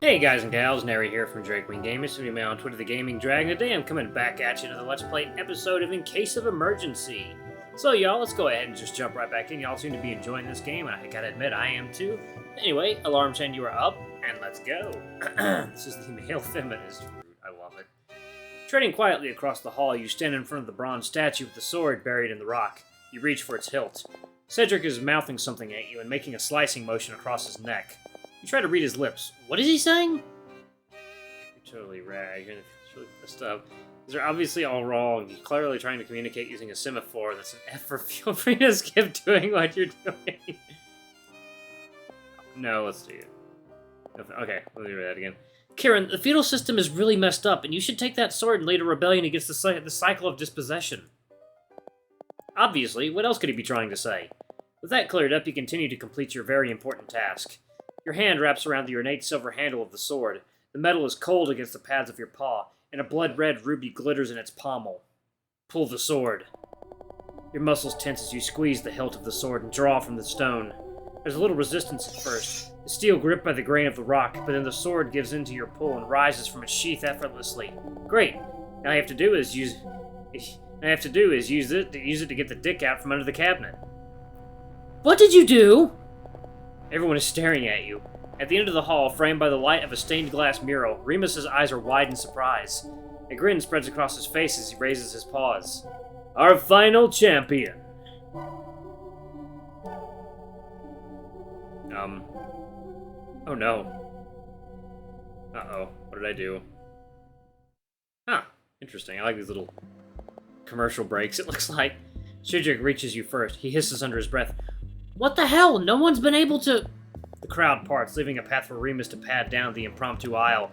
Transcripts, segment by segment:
Hey guys and gals, Nary here from Drake Wing Gamers. Send me on Twitter, the Gaming Dragon. Today I'm coming back at you to the Let's Play episode of In Case of Emergency. So y'all, let's go ahead and just jump right back in. Y'all seem to be enjoying this game, and I gotta admit, I am too. Anyway, alarm chain, you are up, and let's go. This is the male feminist route. I love it. Treading quietly across the hall, you stand in front of the bronze statue with the sword buried in the rock. You reach for its hilt. Cedric is mouthing something at you and making a slicing motion across his neck. You try to read his lips. What is he saying? You're totally rag. You're really messed up. These are obviously all wrong. You're clearly trying to communicate using a semaphore. That's an F for feel free to skip doing what you're doing. No, let's do it. Okay, let me do that again. Kieran, the feudal system is really messed up, and you should take that sword and lead a rebellion against the cycle of dispossession. Obviously, what else could he be trying to say? With that cleared up, you continue to complete your very important task. Your hand wraps around the ornate silver handle of the sword. The metal is cold against the pads of your paw, and a blood-red ruby glitters in its pommel. Pull the sword. Your muscles tense as you squeeze the hilt of the sword and draw from the stone. There's a little resistance at first, the steel gripped by the grain of the rock, but then the sword gives in to your pull and rises from its sheath effortlessly. Great! Now all you have to do is use it to get the dick out from under the cabinet. What did you do? Everyone is staring at you. At the end of the hall, framed by the light of a stained glass mural, Remus's eyes are wide in surprise. A grin spreads across his face as he raises his paws. Our final champion! Oh no. Uh-oh. What did I do? Huh. Interesting. I like these little commercial breaks, it looks like. Cedric reaches you first. He hisses under his breath. What the hell? No one's been able to... The crowd parts, leaving a path for Remus to pad down the impromptu aisle.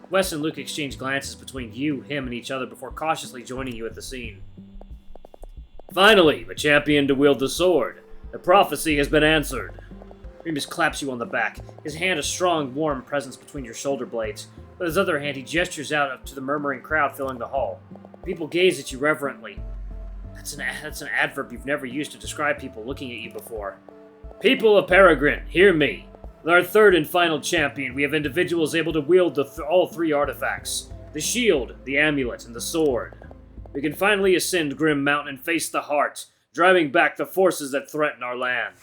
Wes and Luke exchange glances between you, him, and each other before cautiously joining you at the scene. Finally, the champion to wield the sword. The prophecy has been answered. Remus claps you on the back, his hand a strong, warm presence between your shoulder blades. With his other hand, he gestures out to the murmuring crowd filling the hall. People gaze at you reverently. That's an adverb you've never used to describe people looking at you before. People of Peregrine, hear me. With our third and final champion, we have individuals able to wield all three artifacts. The shield, the amulet, and the sword. We can finally ascend Grim Mountain and face the heart, driving back the forces that threaten our land.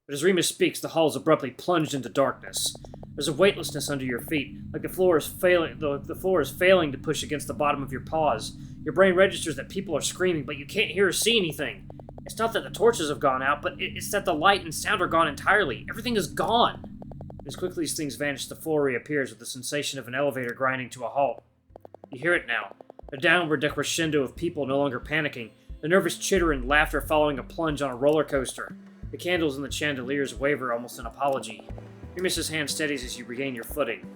But as Remus speaks, the hall is abruptly plunged into darkness. There's a weightlessness under your feet, like the floor is failing to push against the bottom of your paws. Your brain registers that people are screaming, but you can't hear or see anything. It's not that the torches have gone out, but it's that the light and sound are gone entirely. Everything is gone. As quickly as things vanish, the floor reappears with the sensation of an elevator grinding to a halt. You hear it now. A downward decrescendo of people no longer panicking, the nervous chitter and laughter following a plunge on a roller coaster. The candles in the chandeliers waver almost in apology. Remus's hand steadies as you regain your footing.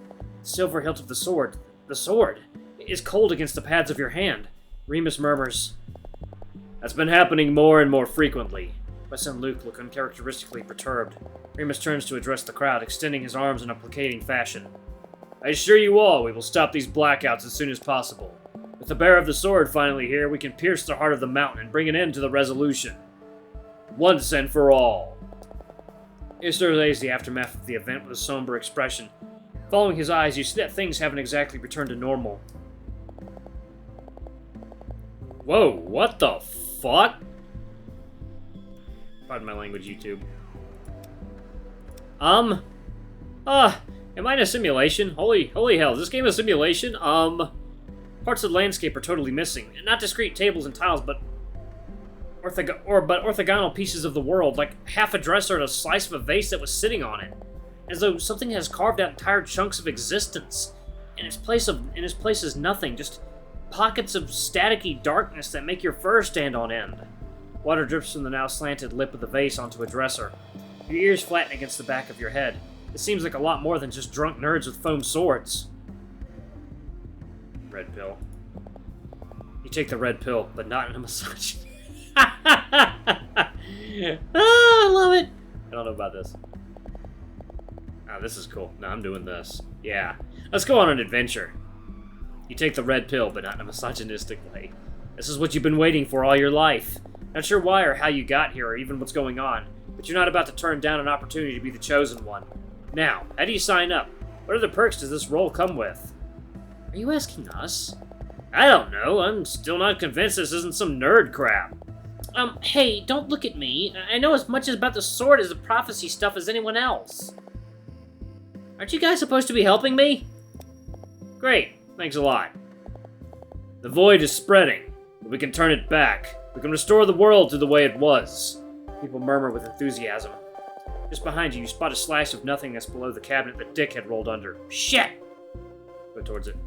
The silver hilt of the sword, is cold against the pads of your hand. Remus murmurs, That's been happening more and more frequently. Wes and Luke look uncharacteristically perturbed. Remus turns to address the crowd, extending his arms in a placating fashion. I assure you all, we will stop these blackouts as soon as possible. With the bearer of the sword finally here, we can pierce the heart of the mountain and bring an end to the resolution. Once and for all. He surveys the aftermath of the event with a somber expression. Following his eyes, you see that things haven't exactly returned to normal. Whoa, what the fuck? Pardon my language, YouTube. Am I in a simulation? Holy hell, is this game a simulation? Parts of the landscape are totally missing. Not discrete tables and tiles, but orthogonal pieces of the world, like half a dresser and a slice of a vase that was sitting on it. As though something has carved out entire chunks of existence. In its place is nothing, just pockets of staticky darkness that make your fur stand on end. Water drips from the now slanted lip of the vase onto a dresser. Your ears flatten against the back of your head. It seems like a lot more than just drunk nerds with foam swords. Red pill. You take the red pill, but not in a massage. I love it. I don't know about this. This is cool. No, I'm doing this. Yeah. Let's go on an adventure. You take the red pill, but not in a misogynistic way. This is what you've been waiting for all your life. Not sure why or how you got here or even what's going on, but you're not about to turn down an opportunity to be the chosen one. Now, how do you sign up? What other perks does this role come with? Are you asking us? I don't know. I'm still not convinced this isn't some nerd crap. Hey, don't look at me. I know as much about the sword as the prophecy stuff as anyone else. Aren't you guys supposed to be helping me? Great. Thanks a lot. The void is spreading, but we can turn it back. We can restore the world to the way it was. People murmur with enthusiasm. Just behind you, you spot a slash of nothingness below the cabinet that Dick had rolled under. Shit! Go towards it.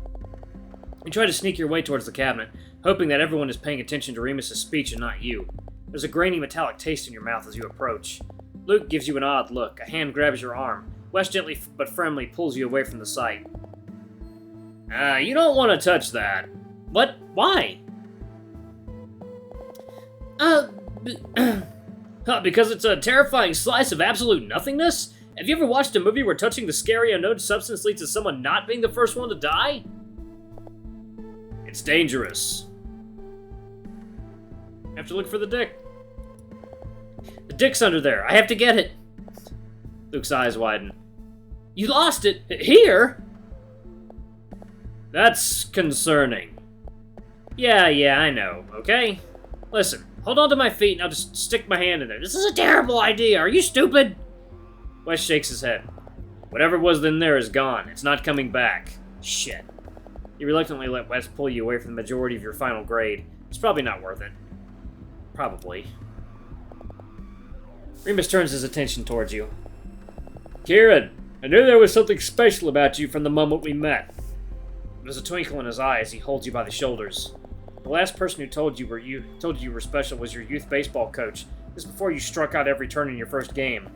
You try to sneak your way towards the cabinet, hoping that everyone is paying attention to Remus's speech and not you. There's a grainy metallic taste in your mouth as you approach. Luke gives you an odd look. A hand grabs your arm. Wes gently but firmly pulls you away from the sight. You don't want to touch that. What? Why? Because it's a terrifying slice of absolute nothingness? Have you ever watched a movie where touching the scary unknown substance leads to someone not being the first one to die? It's dangerous. I have to look for the dick. The dick's under there. I have to get it. Luke's eyes widen. You lost it? Here? That's concerning. Yeah, I know, okay? Listen, hold on to my feet and I'll just stick my hand in there. This is a terrible idea. Are you stupid? Wes shakes his head. Whatever was in there is gone. It's not coming back. Shit. You reluctantly let Wes pull you away from the majority of your final grade. It's probably not worth it. Probably. Remus turns his attention towards you. Kieran, I knew there was something special about you from the moment we met. There's a twinkle in his eye as he holds you by the shoulders. The last person who told you you were special was your youth baseball coach. This before you struck out every turn in your first game.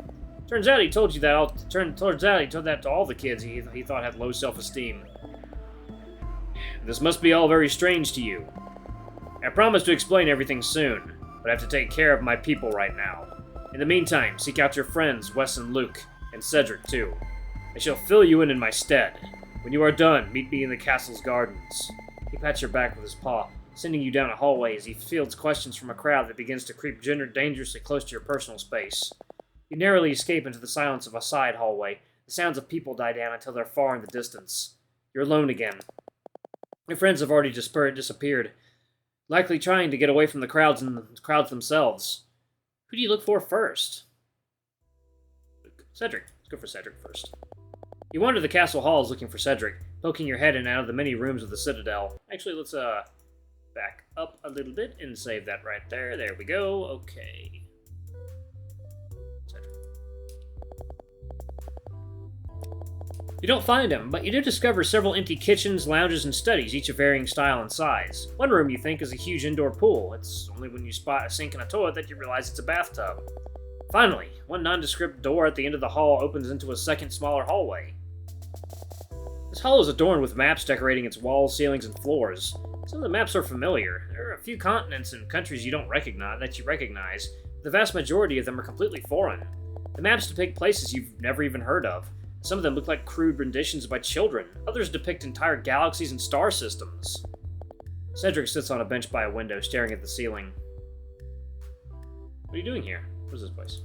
Turns out he told that to all the kids he thought had low self-esteem. This must be all very strange to you. I promise to explain everything soon, but I have to take care of my people right now. In the meantime, seek out your friends, Wes and Luke, and Cedric too. I shall fill you in my stead. When you are done, meet me in the castle's gardens. He pats your back with his paw, sending you down a hallway as he fields questions from a crowd that begins to creep dangerously close to your personal space. You narrowly escape into the silence of a side hallway. The sounds of people die down until they're far in the distance. You're alone again. Your friends have already disappeared, likely trying to get away from the crowds themselves. Who do you look for first? Cedric. Let's go for Cedric first. You wander the castle halls looking for Cedric, poking your head in and out of the many rooms of the Citadel. Actually, let's back up a little bit and save that right there. There we go. Okay. Cedric. You don't find him, but you do discover several empty kitchens, lounges, and studies, each of varying style and size. One room you think is a huge indoor pool. It's only when you spot a sink and a toilet that you realize it's a bathtub. Finally, one nondescript door at the end of the hall opens into a second, smaller hallway. This hall is adorned with maps decorating its walls, ceilings, and floors. Some of the maps are familiar. There are a few continents and countries you recognize. The vast majority of them are completely foreign. The maps depict places you've never even heard of. Some of them look like crude renditions by children. Others depict entire galaxies and star systems. Cedric sits on a bench by a window, staring at the ceiling. What are you doing here? What's this place?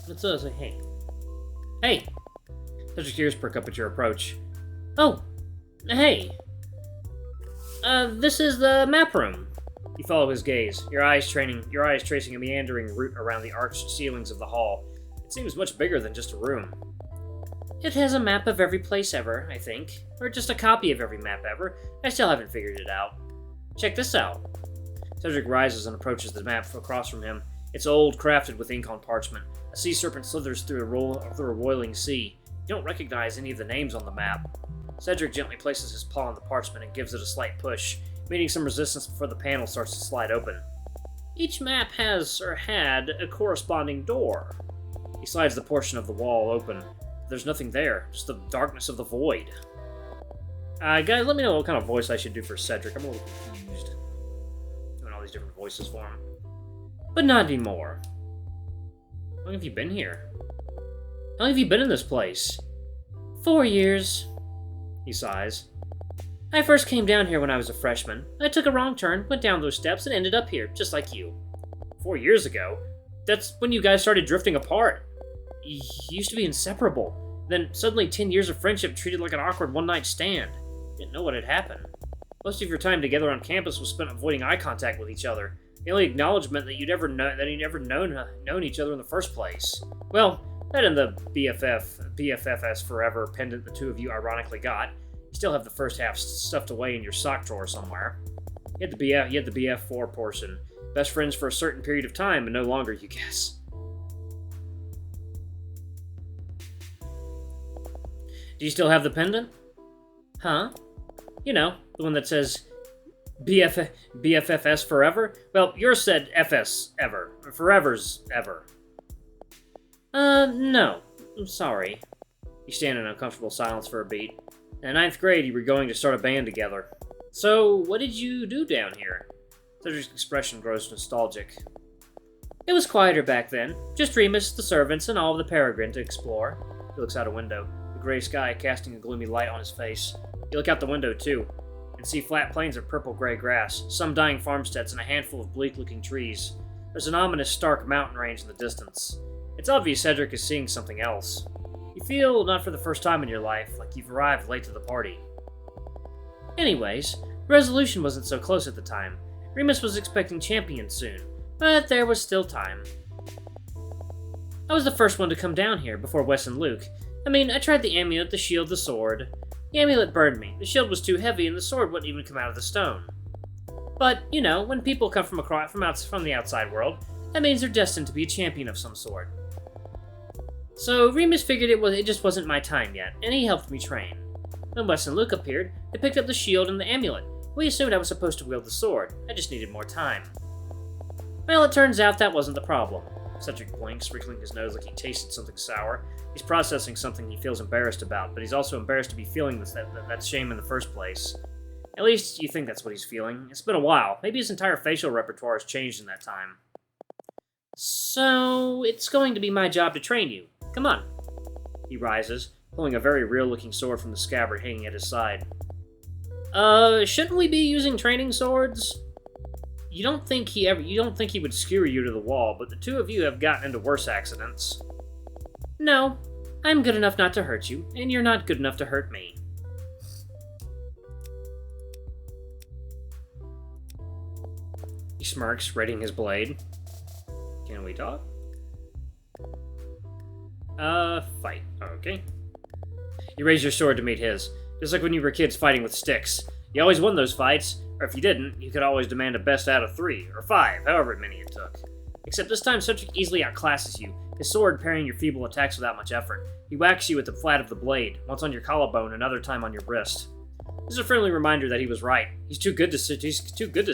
Let's say hey. Hey! Cedric's ears perk up at your approach. Oh! Hey! This is the map room. You follow his gaze, your eyes tracing a meandering route around the arched ceilings of the hall. It seems much bigger than just a room. It has a map of every place ever, I think. Or just a copy of every map ever. I still haven't figured it out. Check this out. Cedric rises and approaches the map across from him. It's old, crafted with ink on parchment. A sea serpent slithers through a roiling sea. You don't recognize any of the names on the map. Cedric gently places his paw on the parchment and gives it a slight push, meeting some resistance before the panel starts to slide open. Each map has, or had, a corresponding door. He slides the portion of the wall open. There's nothing there, just the darkness of the void. Guys, let me know what kind of voice I should do for Cedric. I'm a little confused. Doing all these different voices for him. But not anymore. How long have you been here? How long have you been in this place? 4 years. He sighs. I first came down here when I was a freshman. I took a wrong turn, went down those steps, and ended up here, just like you. 4 years ago? That's when you guys started drifting apart. You used to be inseparable. Then suddenly 10 years of friendship treated like an awkward one-night stand. Didn't know what had happened. Most of your time together on campus was spent avoiding eye contact with each other. The only acknowledgement that you'd ever known each other in the first place. Well, that and the BFFS forever pendant the two of you ironically got. You still have the first half stuffed away in your sock drawer somewhere. You had the BF4 portion. Best friends for a certain period of time, and no longer, you guess. Do you still have the pendant? Huh? You know, the one that says BFFS forever? Well, yours said FS ever. Forever's ever. No. I'm sorry. You stand in uncomfortable silence for a beat. In ninth grade, you were going to start a band together. So, what did you do down here? Cedric's expression grows nostalgic. It was quieter back then. Just Remus, the servants, and all of the Peregrine to explore. He looks out a window, the gray sky casting a gloomy light on his face. You look out the window, too, and see flat plains of purple-gray grass, some dying farmsteads, and a handful of bleak-looking trees. There's an ominous, stark mountain range in the distance. It's obvious Cedric is seeing something else. You feel, not for the first time in your life, like you've arrived late to the party. Anyways, resolution wasn't so close at the time. Remus was expecting champions soon, but there was still time. I was the first one to come down here, before Wes and Luke. I tried the amulet, the shield, the sword. The amulet burned me, the shield was too heavy, and the sword wouldn't even come out of the stone. But, you know, when people come from the outside world, that means they're destined to be a champion of some sort. So Remus figured it just wasn't my time yet, and he helped me train. When Wes and Luke appeared, they picked up the shield and the amulet. We assumed I was supposed to wield the sword. I just needed more time. Well, it turns out that wasn't the problem. Cedric blinks, wrinkling his nose like he tasted something sour. He's processing something he feels embarrassed about, but he's also embarrassed to be feeling that shame in the first place. At least, you think that's what he's feeling. It's been a while. Maybe his entire facial repertoire has changed in that time. So, it's going to be my job to train you. Come on. He rises, pulling a very real-looking sword from the scabbard hanging at his side. Shouldn't we be using training swords? You don't think he would skewer you to the wall, but the two of you have gotten into worse accidents. No, I'm good enough not to hurt you, and you're not good enough to hurt me. He smirks, readying his blade. Can we talk? Fight. Okay. You raise your sword to meet his, just like when you were kids fighting with sticks. You always won those fights, or if you didn't, you could always demand a best out of 3, or 5, however many it took. Except this time Cedric easily outclasses you, his sword parrying your feeble attacks without much effort. He whacks you with the flat of the blade, once on your collarbone, another time on your wrist. This is a friendly reminder that he was right. He's too good to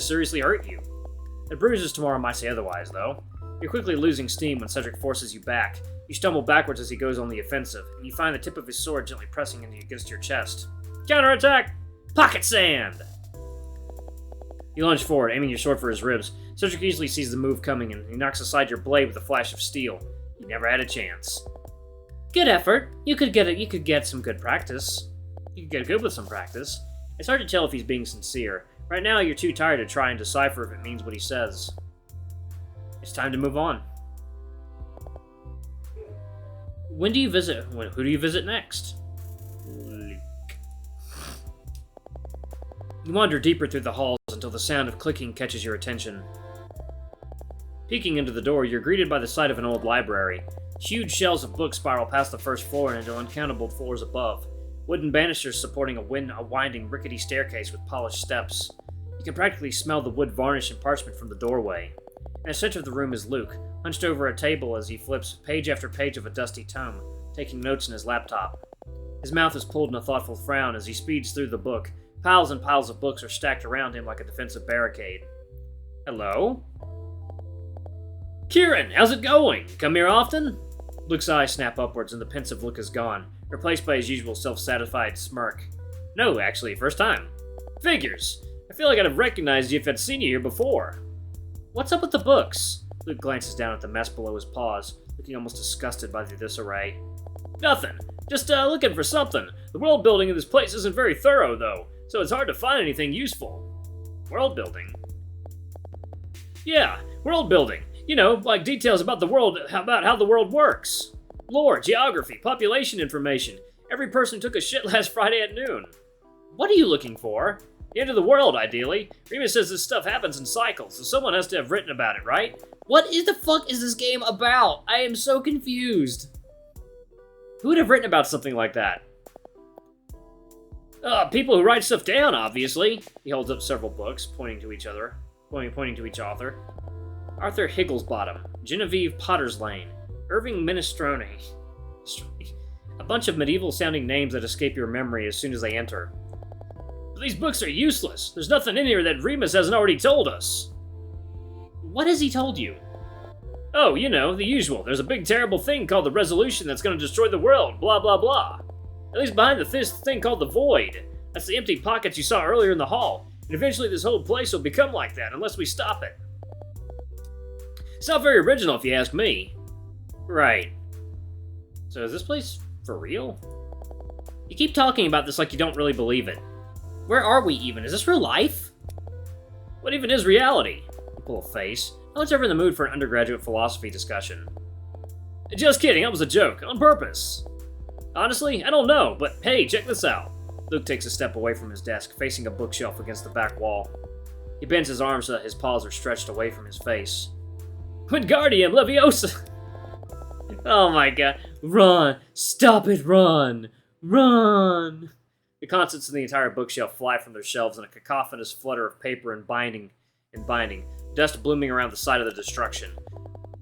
seriously hurt you. The bruises tomorrow might say otherwise, though. You're quickly losing steam when Cedric forces you back. You stumble backwards as he goes on the offensive, and you find the tip of his sword gently pressing against your chest. Counterattack! Pocket sand! You lunge forward, aiming your sword for his ribs. Cedric easily sees the move coming, and he knocks aside your blade with a flash of steel. You never had a chance. Good effort. You could get some good practice. You could get good with some practice. It's hard to tell if he's being sincere. Right now, you're too tired to try and decipher if it means what he says. It's time to move on. Who do you visit next? Luke. You wander deeper through the halls until the sound of clicking catches your attention. Peeking into the door, you're greeted by the sight of an old library. Huge shelves of books spiral past the first floor and into uncountable floors above. Wooden banisters supporting a winding, rickety staircase with polished steps. You can practically smell the wood varnish and parchment from the doorway. In the center of the room is Luke, hunched over a table as he flips page after page of a dusty tome, taking notes in his laptop. His mouth is pulled in a thoughtful frown as he speeds through the book. Piles and piles of books are stacked around him like a defensive barricade. Hello? Kieran, how's it going? Come here often? Luke's eyes snap upwards and the pensive look is gone, replaced by his usual self-satisfied smirk. No, actually, first time. Figures. I feel like I'd have recognized you if I'd seen you here before. What's up with the books? Luke glances down at the mess below his paws, looking almost disgusted by the disarray. Nothing. Just looking for something. The world building in this place isn't very thorough, though, so it's hard to find anything useful. World building? Yeah, world building. You know, like details about the world, about how the world works. Lore, geography, population information. Every person took a shit last Friday at noon. What are you looking for? The end of the world, ideally. Remus says this stuff happens in cycles, so someone has to have written about it, right? What the fuck is this game about? I am so confused. Who would have written about something like that? People who write stuff down, obviously. He holds up several books, pointing to each author. Arthur Higglesbottom, Genevieve Potterslane, Irving Minestrone. A bunch of medieval-sounding names that escape your memory as soon as they enter. But these books are useless. There's nothing in here that Remus hasn't already told us. What has he told you? Oh, you know, the usual. There's a big terrible thing called the Resolution that's gonna destroy the world, blah blah blah. At least behind this thing called the Void. That's the empty pockets you saw earlier in the hall. And eventually this whole place will become like that unless we stop it. It's not very original if you ask me. Right. So is this place for real? You keep talking about this like you don't really believe it. Where are we even? Is this real life? What even is reality? You pull a face. No one's ever in the mood for an undergraduate philosophy discussion. Just kidding, that was a joke. On purpose. Honestly, I don't know, but hey, check this out. Luke takes a step away from his desk, facing a bookshelf against the back wall. He bends his arms so that his paws are stretched away from his face. Wingardium Leviosa! Oh my god. Run! Stop it, run! Run! The contents of the entire bookshelf fly from their shelves in a cacophonous flutter of paper and binding, dust blooming around the site of the destruction.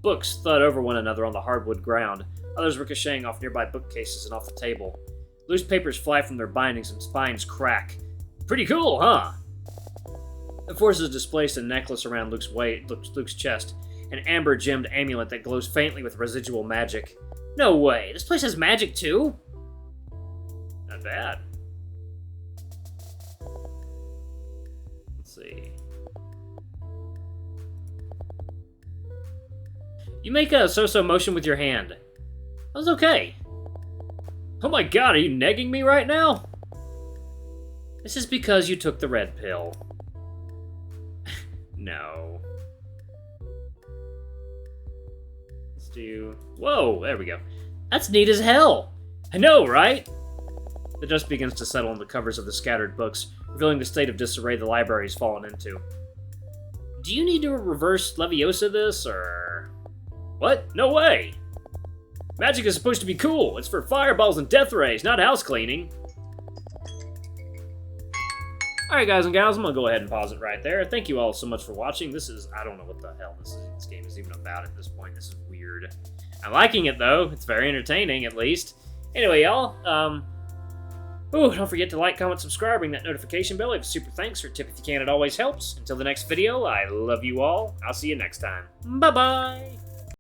Books thud over one another on the hardwood ground, others ricocheting off nearby bookcases and off the table. Loose papers fly from their bindings and spines crack. Pretty cool, huh? The forces displaced a necklace around Luke's chest, an amber-gemmed amulet that glows faintly with residual magic. No way! This place has magic too? Not bad. Let's see. You make a so-so motion with your hand. That was okay. Oh my god, are you negging me right now? This is because you took the red pill. No. Let's do... Whoa, there we go. That's neat as hell. I know, right? The dust begins to settle on the covers of the scattered books, revealing the state of disarray the library has fallen into. Do you need to reverse Leviosa this, or... What? No way! Magic is supposed to be cool. It's for fireballs and death rays, not house cleaning. Alright guys and gals, I'm gonna go ahead and pause it right there. Thank you all so much for watching. This is, I don't know what the hell this game is even about at this point. This is weird. I'm liking it though. It's very entertaining, at least. Anyway, y'all, don't forget to like, comment, subscribe, ring that notification bell. Leave a super thanks or a tip if you can. It always helps. Until the next video, I love you all. I'll see you next time. Bye-bye!